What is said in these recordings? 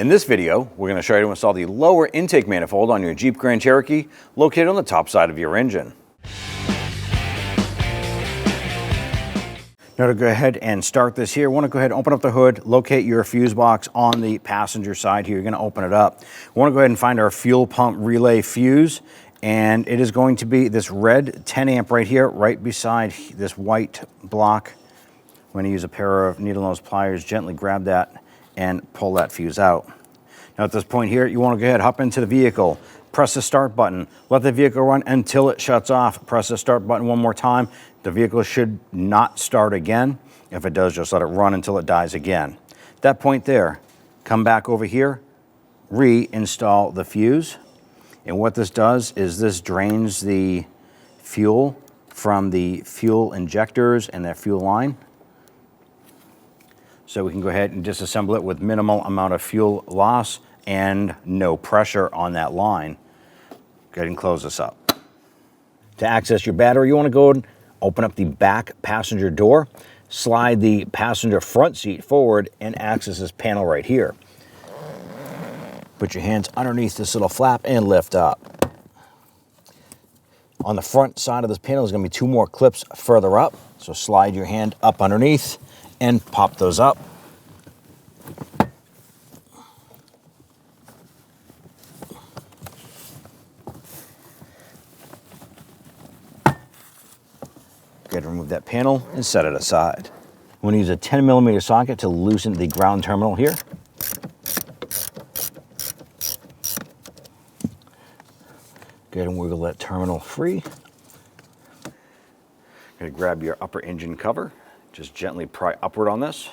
In this video, we're going to show you how to install the lower intake manifold on your Jeep Grand Cherokee located on the top side of your engine. Now to go ahead and start this here, I want to go ahead and open up the hood, locate your fuse box on the passenger side here. You're going to open it up. We want to go ahead and find our fuel pump relay fuse, and it is going to be this red 10 amp right here, right beside this white block. I'm going to use a pair of needle nose pliers, gently grab that and pull that fuse out. Now at this point here, you want to go ahead, hop into the vehicle, press the start button, let the vehicle run until it shuts off. Press the start button one more time. The vehicle should not start again. If it does, just let it run until it dies again. At that point there, come back over here, reinstall the fuse. And what this does is this drains the fuel from the fuel injectors and that fuel line. So we can go ahead and disassemble it with minimal amount of fuel loss and no pressure on that line. Go ahead and close this up. To access your battery, you want to go and open up the back passenger door, slide the passenger front seat forward, and access this panel right here. Put your hands underneath this little flap and lift up. On the front side of this panel is going to be two more clips further up. So slide your hand up underneath and pop those up. Go ahead and remove that panel and set it aside. I'm going to use a 10mm socket to loosen the ground terminal here. Go ahead and wiggle that terminal free. Going to grab your upper engine cover. Just gently pry upward on this.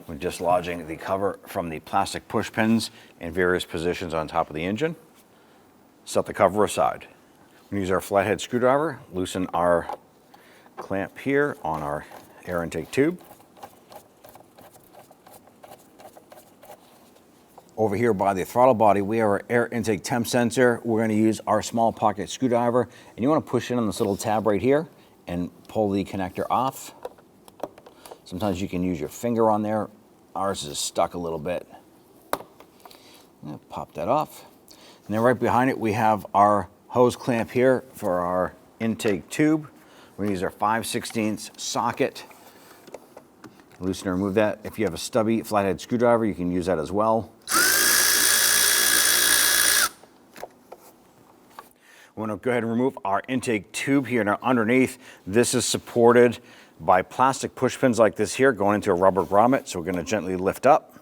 We're dislodging the cover from the plastic push pins in various positions on top of the engine. Set the cover aside. We're going to use our flathead screwdriver, loosen our clamp here on our air intake tube. Over here by the throttle body, we have our air intake temp sensor. We're going to use our small pocket screwdriver, and you want to push in on this little tab right here and pull the connector off. Sometimes you can use your finger on there. Ours is stuck a little bit. Pop that off. And then right behind it, we have our hose clamp here for our intake tube. We're going to use our 5/16 socket. Loosen and remove that. If you have a stubby flathead screwdriver, you can use that as well. We want to go ahead and remove our intake tube here. Now underneath, this is supported by plastic push pins like this here going into a rubber grommet. So we're going to gently lift up,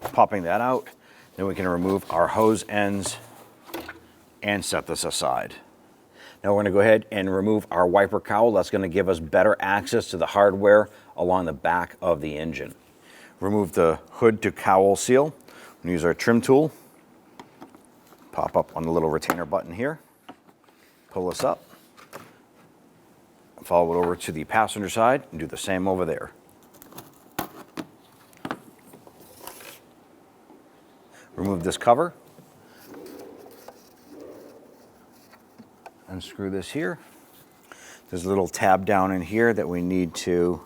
popping that out. Then we can remove our hose ends and set this aside. Now we're going to go ahead and remove our wiper cowl. That's going to give us better access to the hardware along the back of the engine. Remove the hood to cowl seal. We're going to use our trim tool. Pop up on the little retainer button here. Pull this up. Follow it over to the passenger side and do the same over there. Remove this cover. Unscrew this here. There's a little tab down in here that we need to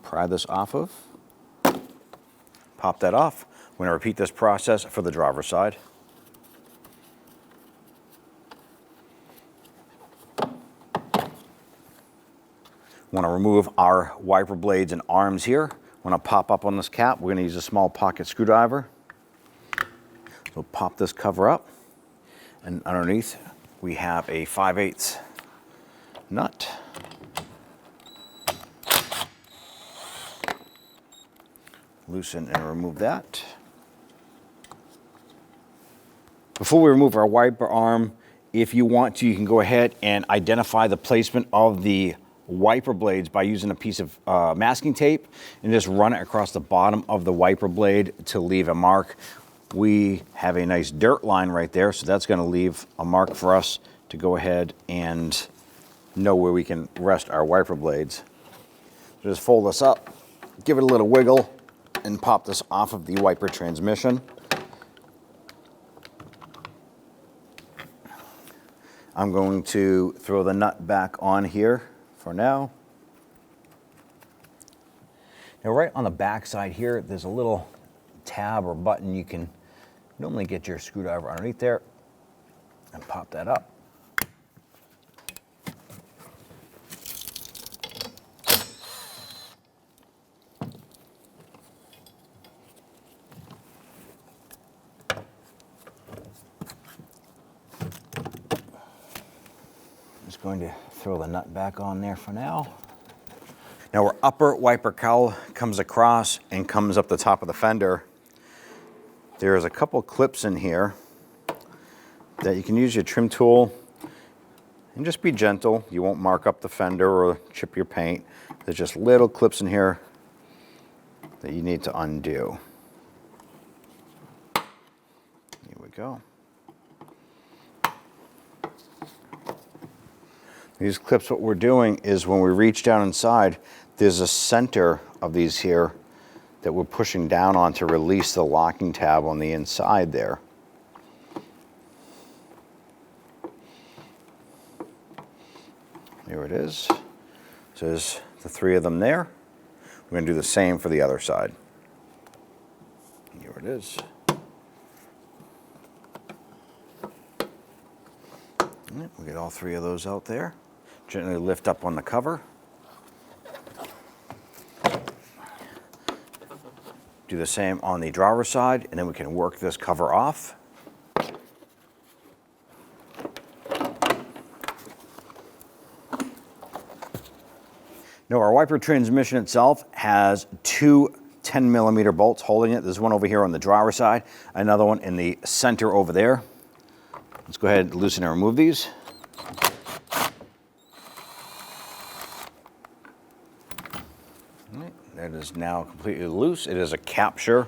pry this off of. Pop that off. We're going to repeat this process for the driver's side. Want to remove our wiper blades and arms here. Want to pop up on this cap. We're going to use a small pocket screwdriver. So pop this cover up, and underneath we have a 5/8 nut. Loosen and remove that. Before we remove our wiper arm, if you want to, you can go ahead and identify the placement of the wiper blades by using a piece of masking tape and just run it across the bottom of the wiper blade to leave a mark. We have a nice dirt line right there, so that's going to leave a mark for us to go ahead and know where we can rest our wiper blades. So just fold this up, give it a little wiggle, and pop this off of the wiper transmission. I'm going to throw the nut back on here for now. Now right on the back side here, there's a little tab or button. You can normally get your screwdriver underneath there and pop that up. Just going to throw the nut back on there for now. Now our upper wiper cowl comes across and comes up the top of the fender. There's a couple clips in here that you can use your trim tool and just be gentle. You won't mark up the fender or chip your paint. There's just little clips in here that you need to undo. Here we go. These clips, what we're doing is when we reach down inside, there's a center of these here that we're pushing down on to release the locking tab on the inside there. Here it is. So there's the 3 of them there. We're going to do the same for the other side. Here it is. We get all 3 of those out there. Gently lift up on the cover. Do the same on the driver's side, and then we can work this cover off. Now our wiper transmission itself has 2 10mm bolts holding it. There's one over here on the driver's side, another one in the center over there. Let's go ahead and loosen and remove these. That is now completely loose. It is a capture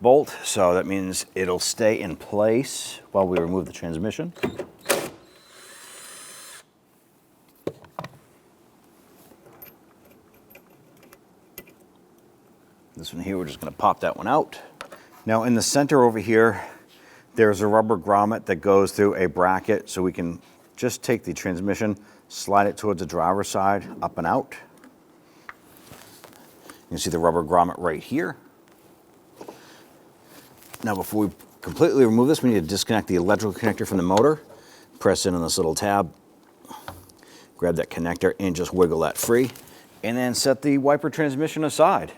bolt, so that means it'll stay in place while we remove the transmission. This one here, we're just going to pop that one out. Now in the center over here, there's a rubber grommet that goes through a bracket, so we can just take the transmission, slide it towards the driver's side, up and out. You can see the rubber grommet right here. Now before we completely remove this, we need to disconnect the electrical connector from the motor. Press in on this little tab, grab that connector and just wiggle that free, and then set the wiper transmission aside.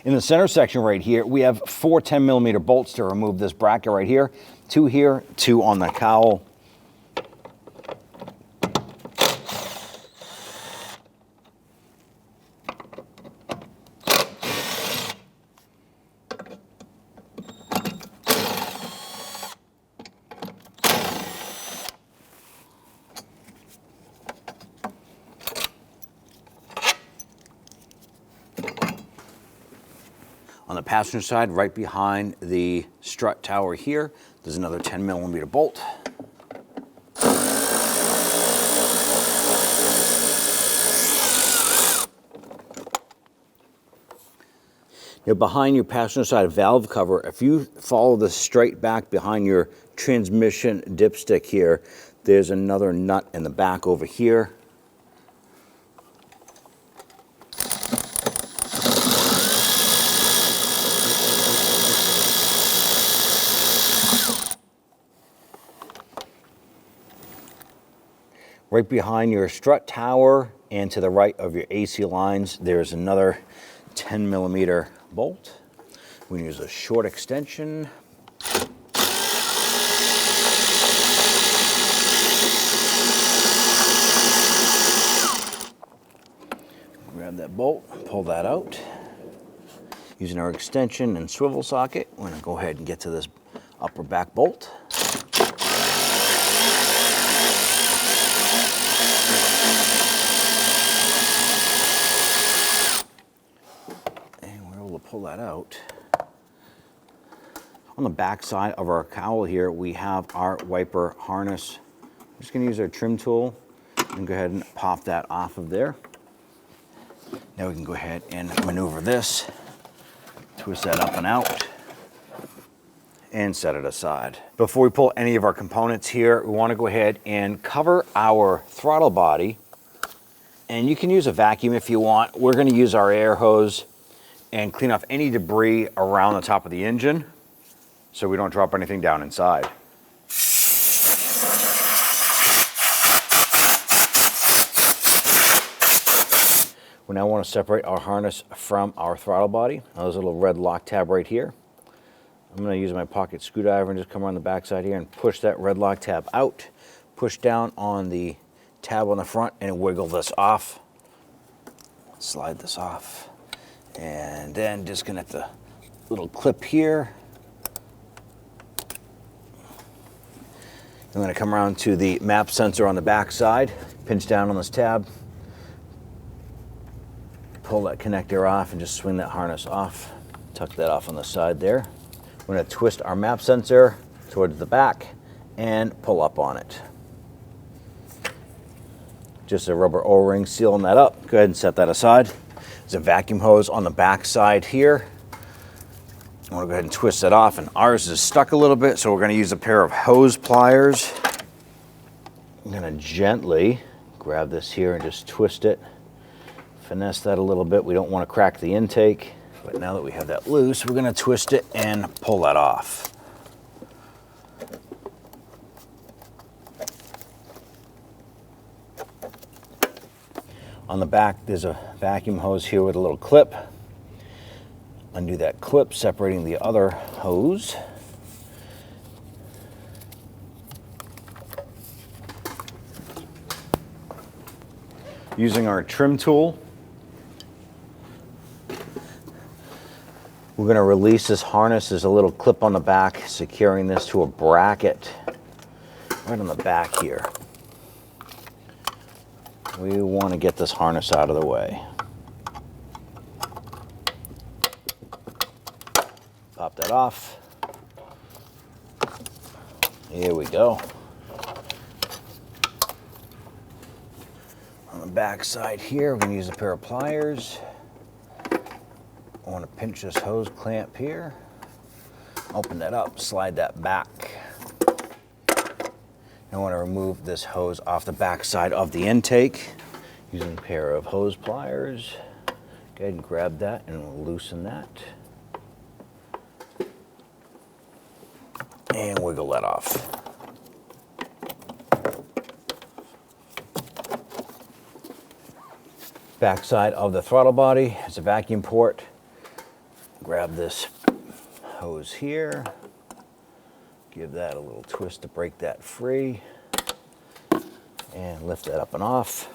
In the center section right here, we have 4 10mm bolts to remove this bracket right here. 2 here, 2 on the cowl. On the passenger side, right behind the strut tower here, there's another 10mm bolt. Now behind your passenger side valve cover, if you follow this straight back behind your transmission dipstick here, there's another nut in the back over here. Right behind your strut tower and to the right of your AC lines, there's another 10mm bolt. We use a short extension. Grab that bolt, pull that out. Using our extension and swivel socket, we're going to go ahead and get to this upper back bolt. Pull that out. On the back side of our cowl here, we have our wiper harness. I'm just going to use our trim tool and go ahead and pop that off of there. Now we can go ahead and maneuver this, twist that up and out, and set it aside. Before we pull any of our components here, we want to go ahead and cover our throttle body. And you can use a vacuum if you want. We're going to use our air hose and clean off any debris around the top of the engine so we don't drop anything down inside. We now want to separate our harness from our throttle body. Now there's a little red lock tab right here. I'm going to use my pocket screwdriver and just come around the back side here and push that red lock tab out. Push down on the tab on the front and wiggle this off. Slide this off. And then disconnect the little clip here. I'm going to come around to the map sensor on the back side, pinch down on this tab, pull that connector off and just swing that harness off. Tuck that off on the side there. We're going to twist our map sensor towards the back and pull up on it. Just a rubber O-ring sealing that up. Go ahead and set that aside. There's a vacuum hose on the back side here. I want to go ahead and twist that off, and ours is stuck a little bit, so we're going to use a pair of hose pliers. I'm going to gently grab this here and just twist it. Finesse that a little bit. We don't want to crack the intake, but now that we have that loose, we're going to twist it and pull that off. On the back, there's a vacuum hose here with a little clip. Undo that clip, separating the other hose. Using our trim tool, we're going to release this harness. There's a little clip on the back securing this to a bracket right on the back here. We want to get this harness out of the way. Pop that off. Here we go. On the back side here, we're going to use a pair of pliers. I want to pinch this hose clamp here. Open that up, slide that back. I want to remove this hose off the back side of the intake using a pair of hose pliers. Go ahead and grab that and we'll loosen that. And wiggle that off. Back side of the throttle body is a vacuum port. Grab this hose here. Give that a little twist to break that free. And lift that up and off.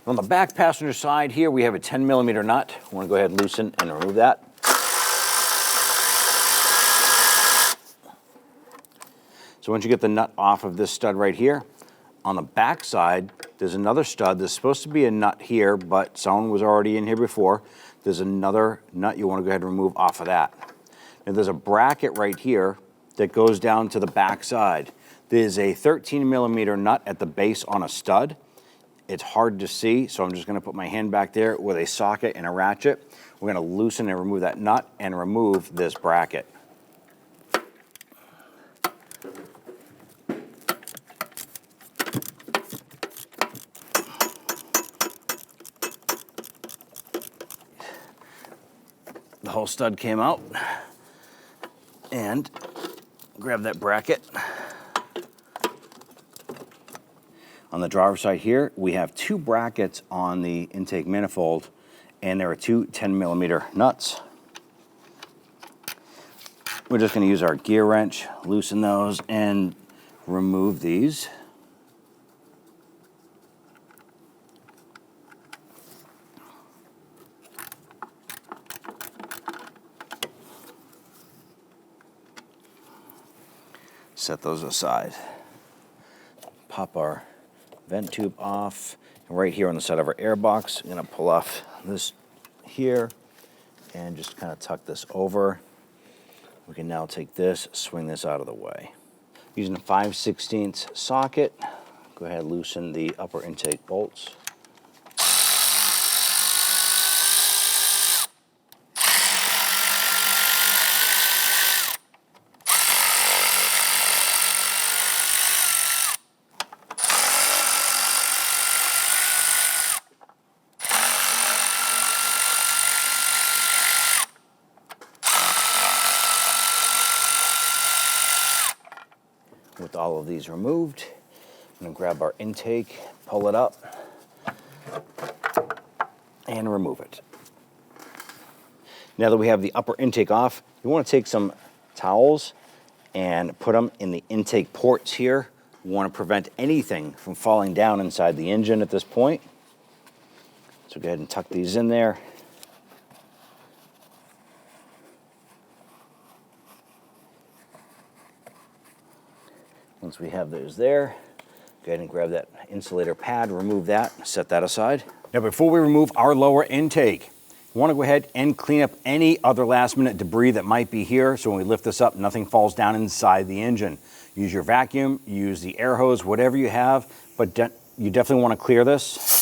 On the back passenger side here, we have a 10mm nut. I want to go ahead and loosen and remove that. So once you get the nut off of this stud right here, on the back side, there's another stud. There's supposed to be a nut here, but someone was already in here before. There's another nut you want to go ahead and remove off of that. And there's a bracket right here that goes down to the back side. There's a 13mm nut at the base on a stud. It's hard to see, so I'm just going to put my hand back there with a socket and a ratchet. We're going to loosen and remove that nut and remove this bracket. The whole stud came out, and grab that bracket. On the driver's side here, we have two brackets on the intake manifold, and there are two 10mm nuts. We're just going to use our gear wrench, loosen those, and remove these. Set those aside. Pop our vent tube off. And right here on the side of our air box, I'm going to pull off this here and just kind of tuck this over. We can now take this, swing this out of the way. Using a 5/16 socket, go ahead and loosen the upper intake bolts. With all of these removed, I'm going to grab our intake, pull it up, and remove it. Now that we have the upper intake off, you want to take some towels and put them in the intake ports here. We want to prevent anything from falling down inside the engine at this point. So go ahead and tuck these in there. Once we have those there, go ahead and grab that insulator pad, remove that, set that aside. Now before we remove our lower intake, we want to go ahead and clean up any other last minute debris that might be here, so when we lift this up, nothing falls down inside the engine. Use your vacuum, use the air hose, whatever you have, but you definitely want to clear this.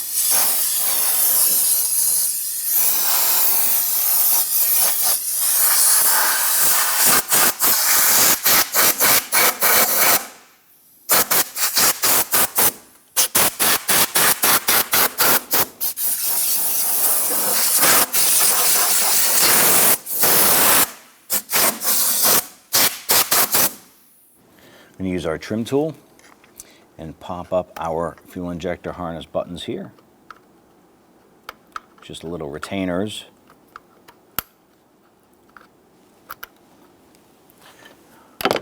I'm going to use our trim tool and pop up our fuel injector harness buttons here. Just little retainers. I'm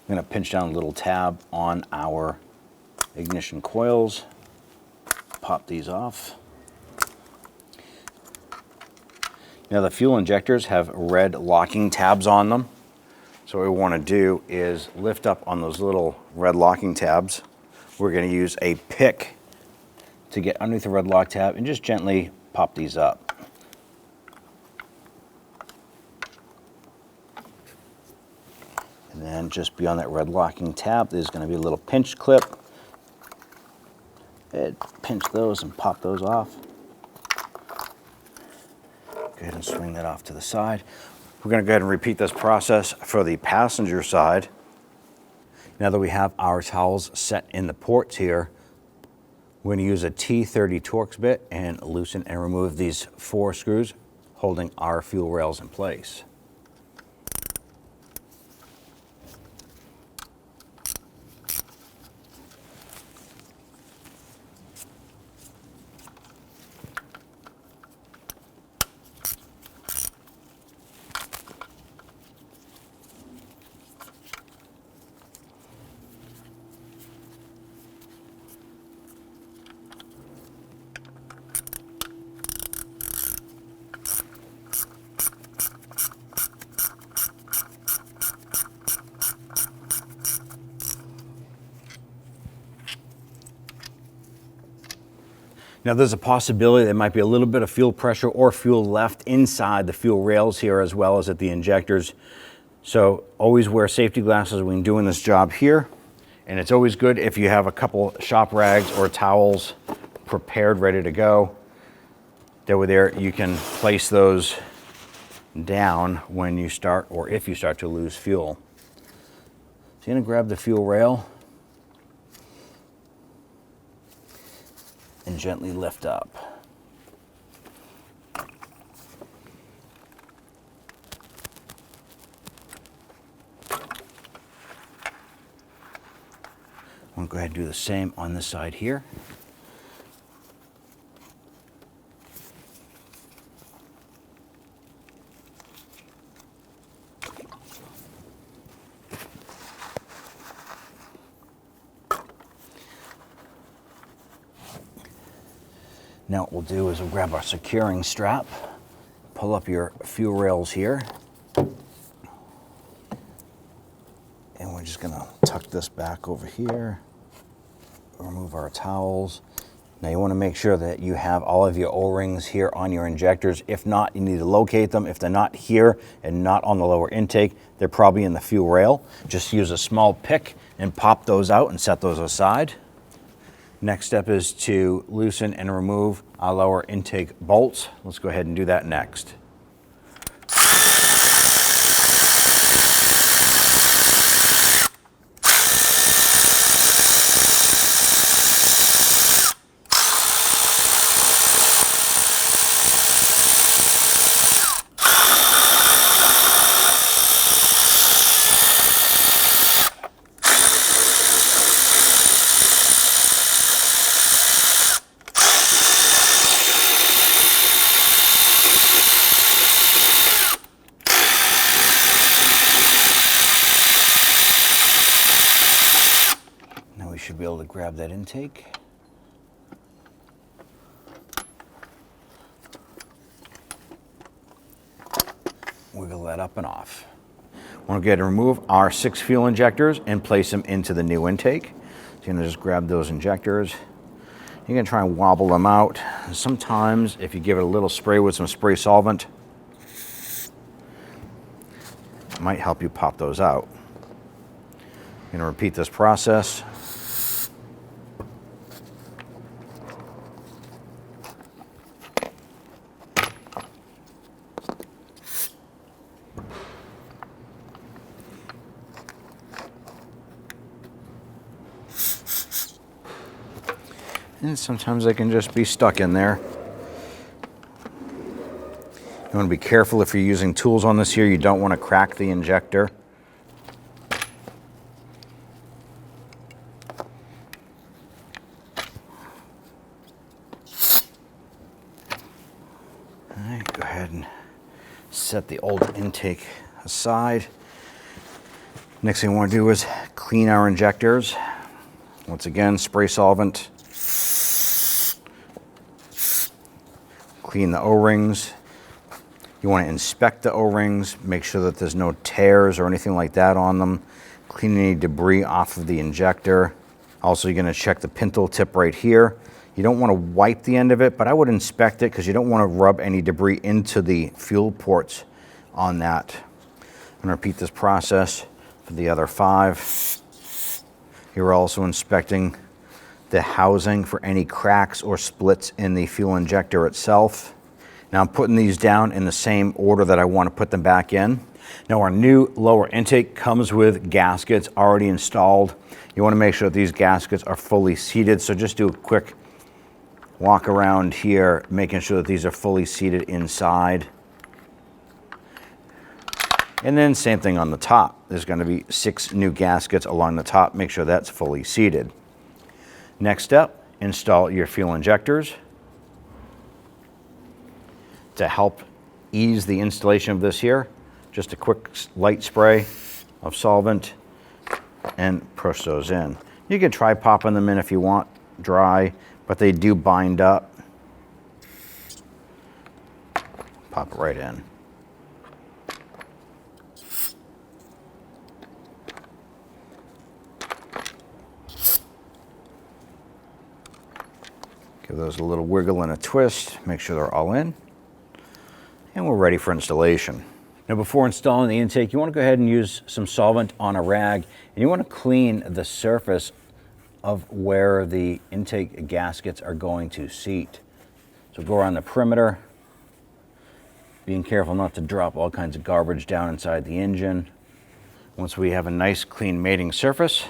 going to pinch down a little tab on our ignition coils, pop these off. Now the fuel injectors have red locking tabs on them. So what we want to do is lift up on those little red locking tabs. We're going to use a pick to get underneath the red lock tab and just gently pop these up. And then just beyond that red locking tab, there's going to be a little pinch clip. And pinch those and pop those off. Go ahead and swing that off to the side. We're going to go ahead and repeat this process for the passenger side. Now that we have our towels set in the ports here, we're going to use a T30 Torx bit and loosen and remove these 4 screws holding our fuel rails in place. Now there's a possibility there might be a little bit of fuel pressure or fuel left inside the fuel rails here as well as at the injectors. So always wear safety glasses when doing this job here. And it's always good if you have a couple shop rags or towels prepared, ready to go. That way there you can place those down when you start or if you start to lose fuel. So you're gonna grab the fuel rail and gently lift up. I'm going to go ahead and do the same on this side here. Now what we'll do is we'll grab our securing strap, pull up your fuel rails here, and we're just gonna tuck this back over here, remove our towels. Now you wanna make sure that you have all of your O-rings here on your injectors. If not, you need to locate them. If they're not here and not on the lower intake, they're probably in the fuel rail. Just use a small pick and pop those out and set those aside. Next step is to loosen and remove our lower intake bolts. Let's go ahead and do that next. should be able to grab that intake. Wiggle that up and off. We're going to go ahead and remove our 6 fuel injectors and place them into the new intake. So you're going to just grab those injectors. You're going to try and wobble them out. Sometimes if you give it a little spray with some spray solvent, it might help you pop those out. You're going to repeat this process. And sometimes they can just be stuck in there. You want to be careful if you're using tools on this here. You don't want to crack the injector. All right, go ahead and set the old intake aside. Next thing we want to do is clean our injectors. Once again, spray solvent. Clean the O-rings. You want to inspect the O-rings, make sure that there's no tears or anything like that on them. Clean any debris off of the injector. Also, you're going to check the pintle tip right here. You don't want to wipe the end of it, but I would inspect it because you don't want to rub any debris into the fuel ports on that. I'm going to repeat this process for the other 5. You're also inspecting the housing for any cracks or splits in the fuel injector itself. Now I'm putting these down in the same order that I want to put them back in. Now our new lower intake comes with gaskets already installed. You want to make sure that these gaskets are fully seated, so just do a quick walk around here, making sure that these are fully seated inside. And then same thing on the top. There's going to be 6 new gaskets along the top. Make sure that's fully seated. Next step, install your fuel injectors. To help ease the installation of this here, just a quick light spray of solvent and push those in. You can try popping them in if you want dry, but they do bind up. Pop it right in. Give those a little wiggle and a twist, make sure they're all in. And we're ready for installation. Now before installing the intake, you want to go ahead and use some solvent on a rag, and you want to clean the surface of where the intake gaskets are going to seat. So go around the perimeter, being careful not to drop all kinds of garbage down inside the engine. Once we have a nice clean mating surface,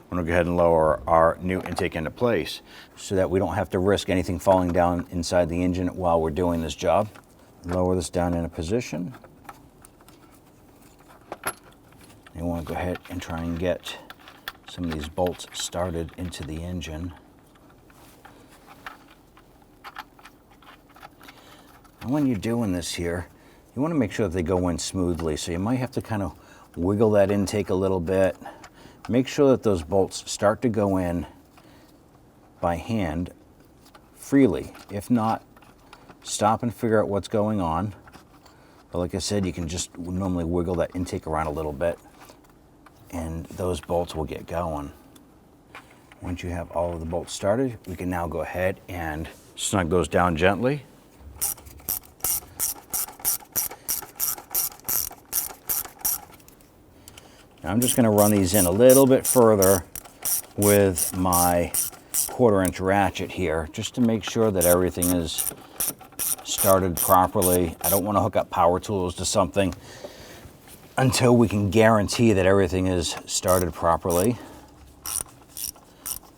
we're going to go ahead and lower our new intake into place so that we don't have to risk anything falling down inside the engine while we're doing this job. Lower this down in a position. You want to go ahead and try and get some of these bolts started into the engine. And when you're doing this here, you want to make sure that they go in smoothly. So you might have to kind of wiggle that intake a little bit. Make sure that those bolts start to go in by hand freely. If not, stop and figure out what's going on. But like I said, you can just normally wiggle that intake around a little bit and those bolts will get going. Once you have all of the bolts started, we can now go ahead and snug those down gently. Now I'm just going to run these in a little bit further with my 1/4-inch ratchet here, just to make sure that everything is started properly. I don't want to hook up power tools to something until we can guarantee that everything is started properly.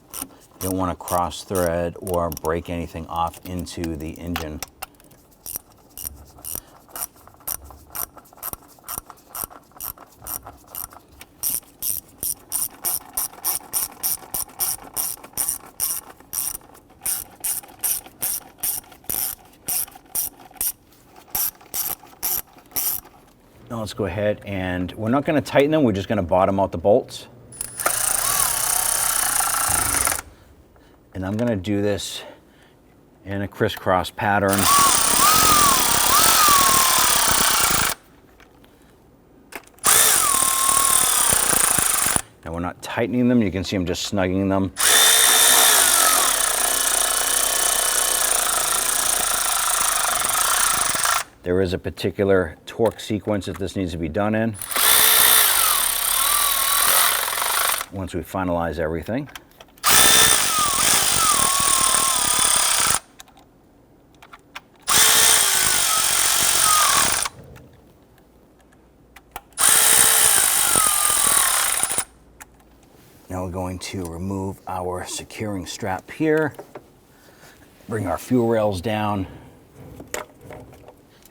You don't want to cross thread or break anything off into the engine. Now let's go ahead and we're not going to tighten them, we're just going to bottom out the bolts. And I'm gonna do this in a crisscross pattern. Now we're not tightening them, you can see I'm just snugging them. There is a particular torque sequence that this needs to be done in once we finalize everything. Now we're going to remove our securing strap here, bring our fuel rails down,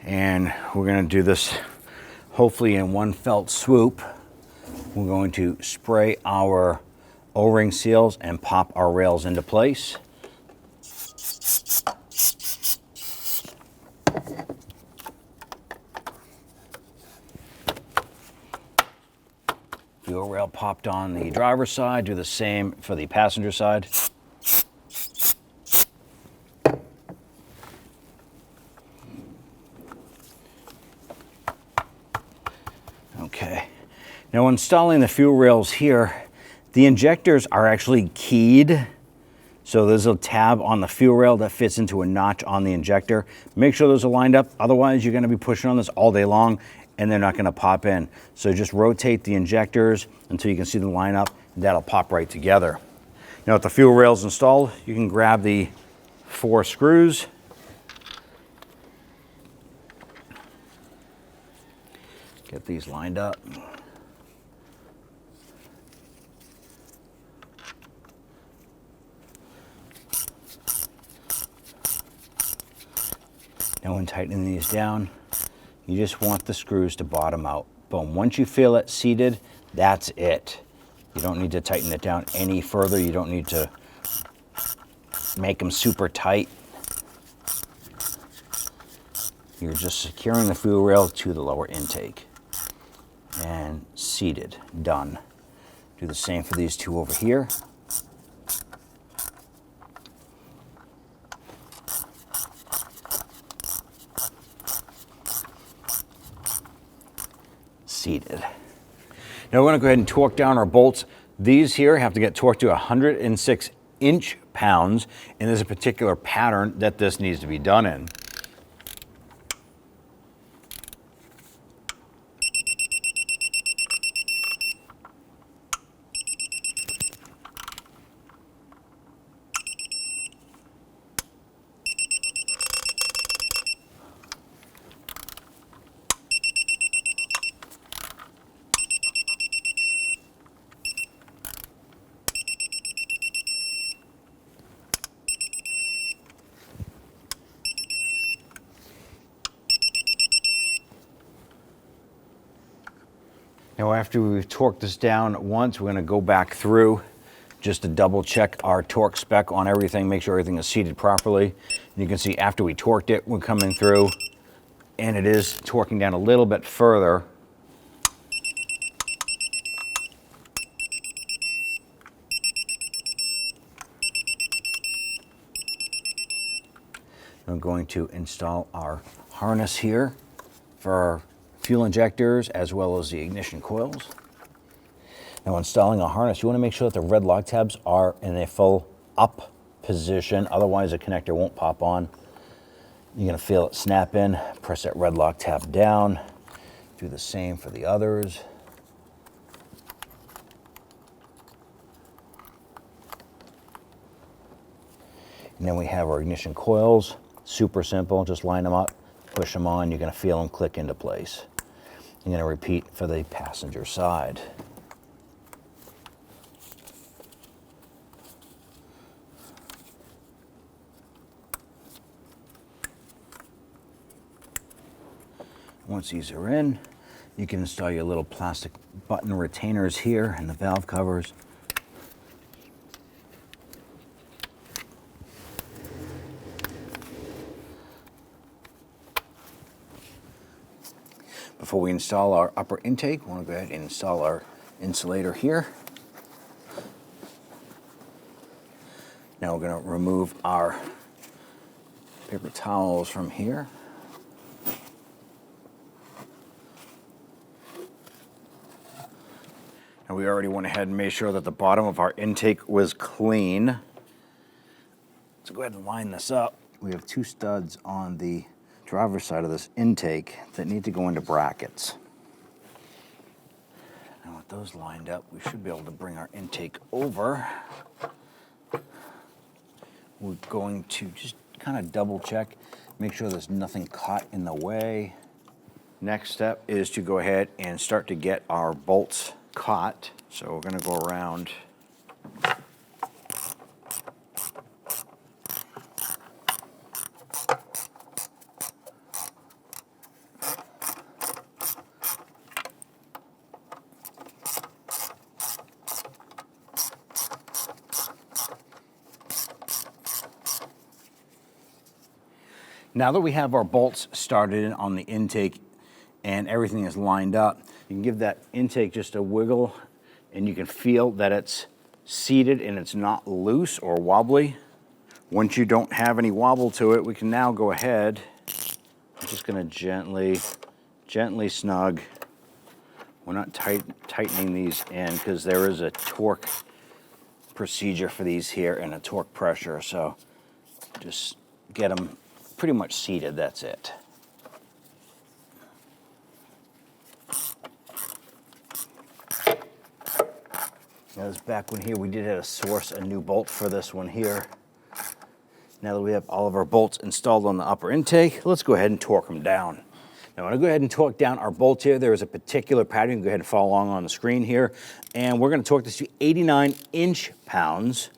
and we're going to do this hopefully in one felt swoop. We're going to spray our O-ring seals and pop our rails into place. Fuel rail popped on the driver's side, do the same for the passenger side. Okay, now installing the fuel rails here, the injectors are actually keyed. So there's a tab on the fuel rail that fits into a notch on the injector. Make sure those are lined up, otherwise you're gonna be pushing on this all day long and they're not gonna pop in. So just rotate the injectors until you can see them line up, and that'll pop right together. Now with the fuel rails installed, you can grab the 4 screws. Get these lined up. Now when tightening these down, you just want the screws to bottom out. Boom, once you feel it seated, that's it. You don't need to tighten it down any further. You don't need to make them super tight. You're just securing the fuel rail to the lower intake. And seated, done. Do the same for these 2 over here. Seated. Now we're going to go ahead and torque down our bolts. These here have to get torqued to 106 inch-pounds, and there's a particular pattern that this needs to be done in. Now after we've torqued this down once, we're going to go back through just to double check our torque spec on everything, make sure everything is seated properly. And you can see after we torqued it, we're coming through and it is torquing down a little bit further. I'm going to install our harness here for our fuel injectors as well as the ignition coils. Now installing a harness, you want to make sure that the red lock tabs are in a full up position, otherwise the connector won't pop on. You're going to feel it snap in, press that red lock tab down, do the same for the others. And then we have our ignition coils, super simple, just line them up, push them on, you're going to feel them click into place. I'm going to repeat for the passenger side. Once these are in, you can install your little plastic button retainers here and the valve covers. Before we install our upper intake, we want to go ahead and install our insulator here. Now we're going to remove our paper towels from here. And we already went ahead and made sure that the bottom of our intake was clean. So go ahead and line this up. We have 2 studs on the driver's side of this intake that need to go into brackets. Now with those lined up, we should be able to bring our intake over. We're going to just kind of double check, make sure there's nothing caught in the way. Next step is to go ahead and start to get our bolts caught. So we're going to go around Now that we have our bolts started on the intake and everything is lined up, you can give that intake just a wiggle and you can feel that it's seated and it's not loose or wobbly. Once you don't have any wobble to it, we can now go ahead. I'm just gonna gently snug. We're not tightening these in because there is a torque procedure for these here and a torque pressure, so just get them pretty much seated, that's it. Now this back one here, we did have to source a new bolt for this one here. Now that we have all of our bolts installed on the upper intake, let's go ahead and torque them down. Now I'm gonna go ahead and torque down our bolts here. There is a particular pattern, you can go ahead and follow along on the screen here. And we're gonna torque this to 89 inch-pounds,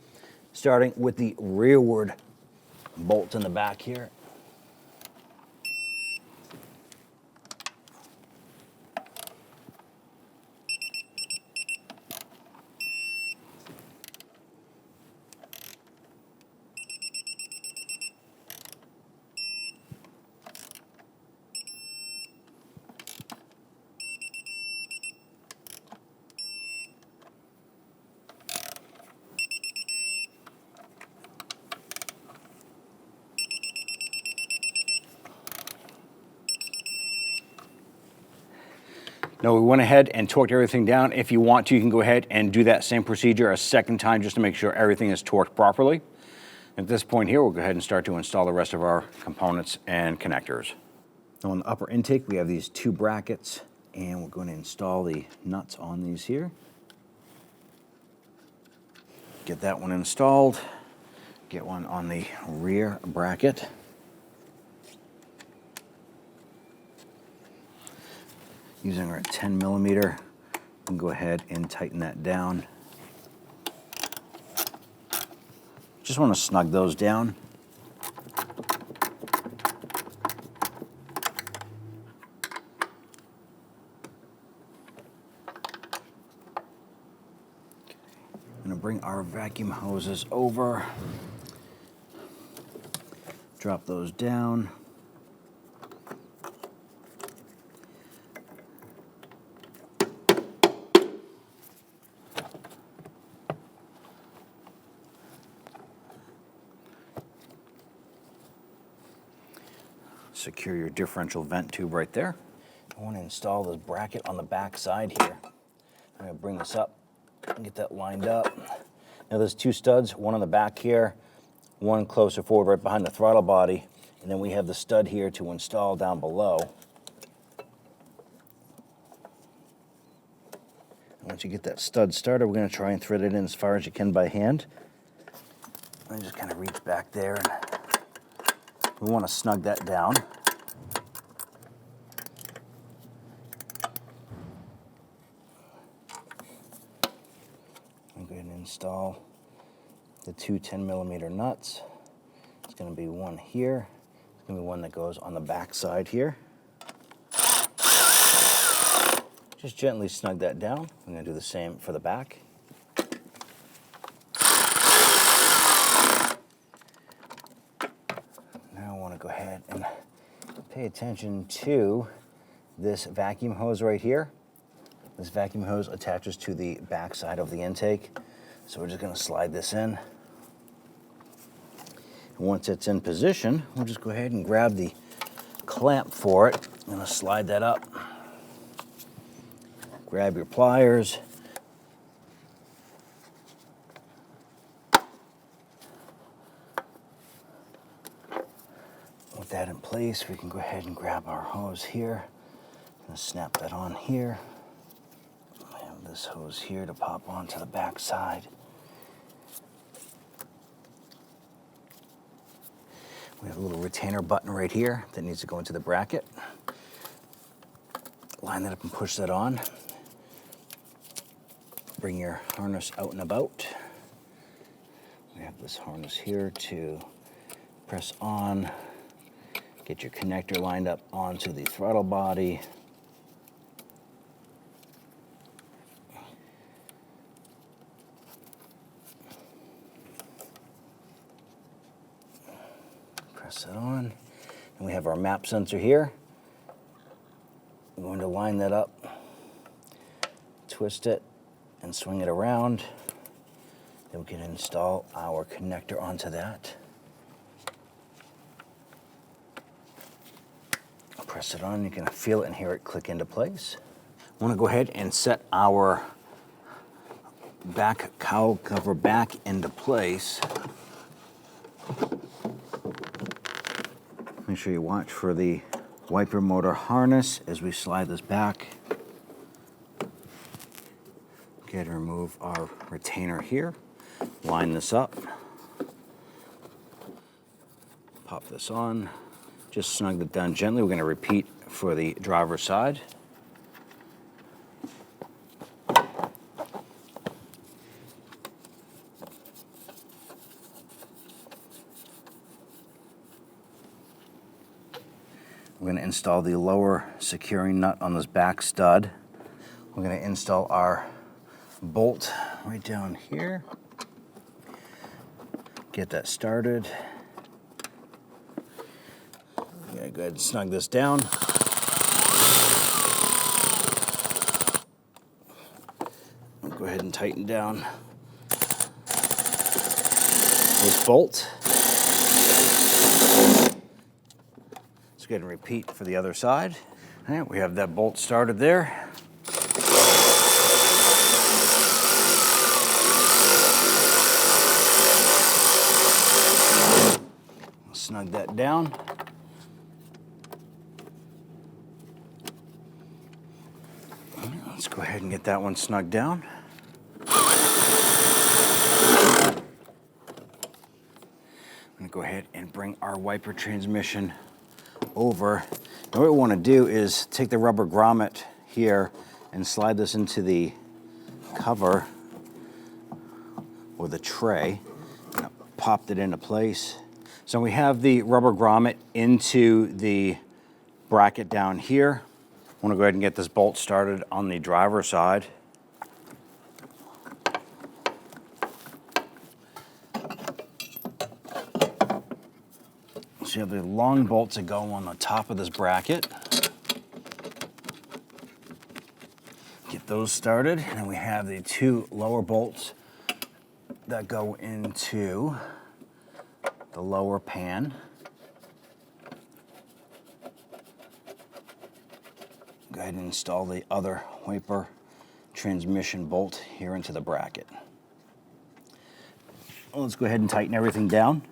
starting with the rearward bolt in the back here. Now we went ahead and torqued everything down. If you want to, you can go ahead and do that same procedure a second time just to make sure everything is torqued properly. At this point here, we'll go ahead and start to install the rest of our components and connectors. Now on the upper intake, we have these 2 brackets and we're going to install the nuts on these here. Get that one installed. Get one on the rear bracket. Using our 10 millimeter, we can go ahead and tighten that down. Just want to snug those down. I'm going to bring our vacuum hoses over, drop those down. Secure your differential vent tube right there. I want to install this bracket on the back side here. I'm going to bring this up and get that lined up. Now there's 2 studs, one on the back here, one closer forward right behind the throttle body, and then we have the stud here to install down below. And once you get that stud started, we're going to try and thread it in as far as you can by hand. And just kind of reach back there, and we want to snug that down. I'm going to install the 2 10 millimeter nuts. It's going to be one here. It's going to be one that goes on the back side here. Just gently snug that down. I'm going to do the same for the back. Now I want to go ahead and pay attention to this vacuum hose right here. This vacuum hose attaches to the back side of the intake. So we're just going to slide this in. Once it's in position, we'll just go ahead and grab the clamp for it. I'm gonna slide that up. Grab your pliers. With that in place, we can go ahead and grab our hose here. And snap that on here. I have this hose here to pop onto the back side. We have a little retainer button right here that needs to go into the bracket. Line that up and push that on. Bring your harness out and about. We have this harness here to press on. Get your connector lined up onto the throttle body. Press it on. And we have our map sensor here. We're going to line that up, twist it, and swing it around. Then we can install our connector onto that. Press it on, you can feel it and hear it click into place. I want to go ahead and set our back cowl cover back into place. Make sure you watch for the wiper motor harness as we slide this back. Go ahead and remove our retainer here. Line this up. Pop this on. Just snug it down gently. We're going to repeat for the driver's side. We're going to install the lower securing nut on this back stud. We're going to install our bolt right down here. Get that started. I'm going to go ahead and snug this down. I'll go ahead and tighten down this bolt. Let's go ahead and repeat for the other side. All right, we have that bolt started there. Snug that down. Let's go ahead and get that one snugged down. I'm going to go ahead and bring our wiper transmission over. Now what we want to do is take the rubber grommet here and slide this into the cover or the tray. Popped it into place. So we have the rubber grommet into the bracket down here. I want to go ahead and get this bolt started on the driver's side. So you have the long bolts that go on the top of this bracket. Get those started, and then we have the two lower bolts that go into the lower pan. Go ahead and install the other wiper transmission bolt here into the bracket. Well, let's go ahead and tighten everything down.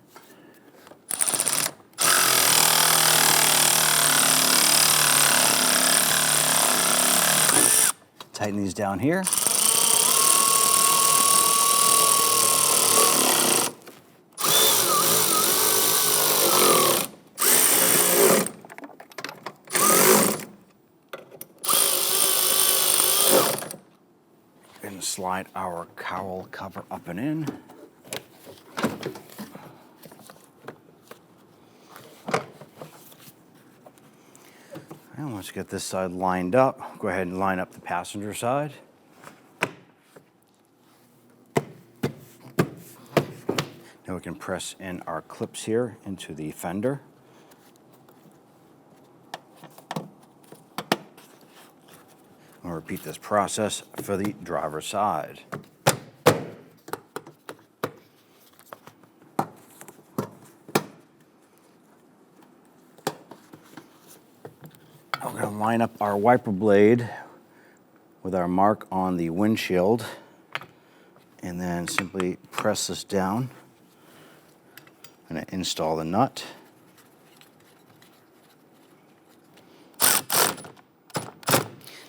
Tighten these down here. And slide our cowl cover up and in. And let's get this side lined up. Go ahead and line up the passenger side. Now we can press in our clips here into the fender. We'll repeat this process for the driver's side. line up our wiper blade with our mark on the windshield, and then simply press this down and install the nut.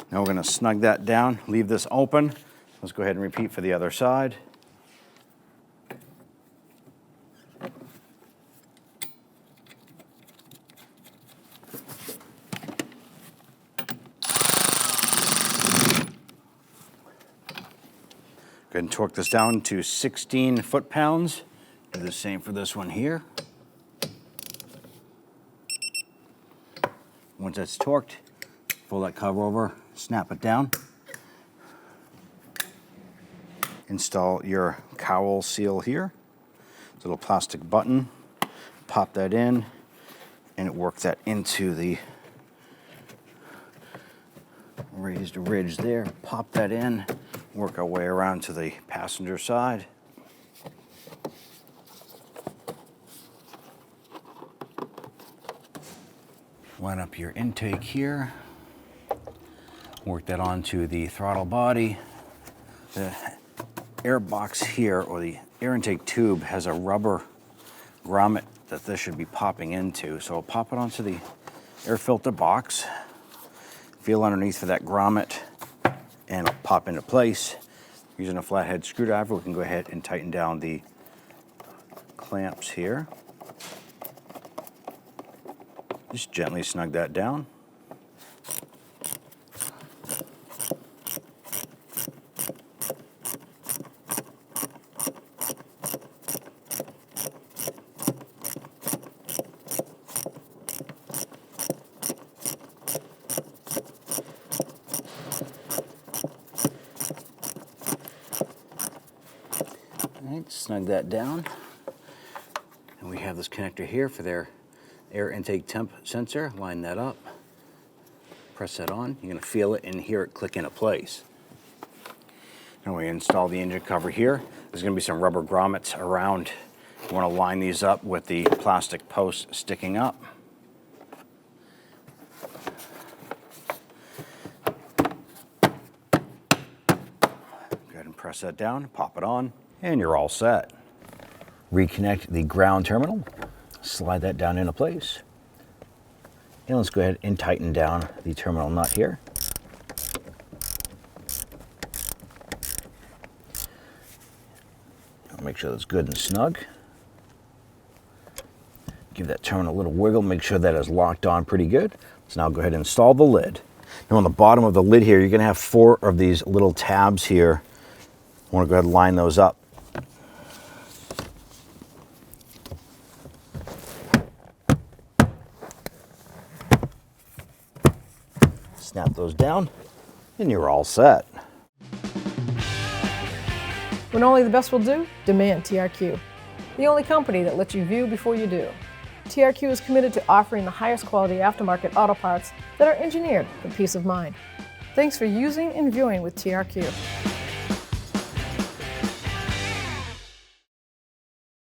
Now we're going to snug that down, leave this open. Let's go ahead and repeat for the other side. Go ahead and torque this down to 16 foot-pounds. Do the same for this one here. Once that's torqued, pull that cover over, snap it down. Install your cowl seal here. It's a little plastic button. Pop that in, and it works that into the raised ridge there. Pop that in. Work our way around to the passenger side. Line up your intake here. Work that onto the throttle body. The air box here, or the air intake tube, has a rubber grommet that this should be popping into. So I'll pop it onto the air filter box. Feel underneath for that grommet, and it'll pop into place. Using a flathead screwdriver, we can go ahead and tighten down the clamps here. Just gently snug that down. Snug that down, and we have this connector here for their air intake temp sensor. Line that up, press that on. You're going to feel it and hear it click into place. Now we install the engine cover here. There's going to be some rubber grommets around. You want to line these up with the plastic posts sticking up. Go ahead and press that down, pop it on, and you're all set. Reconnect the ground terminal, slide that down into place, and let's go ahead and tighten down the terminal nut here. Make sure that's good and snug. Give that terminal a little wiggle, make sure that is locked on pretty good. Let's now go ahead and install the lid. Now on the bottom of the lid here, you're going to have 4 of these little tabs here. I want to go ahead and line those up. Snap those down, and you're all set. When only the best will do, demand TRQ. The only company that lets you view before you do. TRQ is committed to offering the highest quality aftermarket auto parts that are engineered for peace of mind. Thanks for using and viewing with TRQ.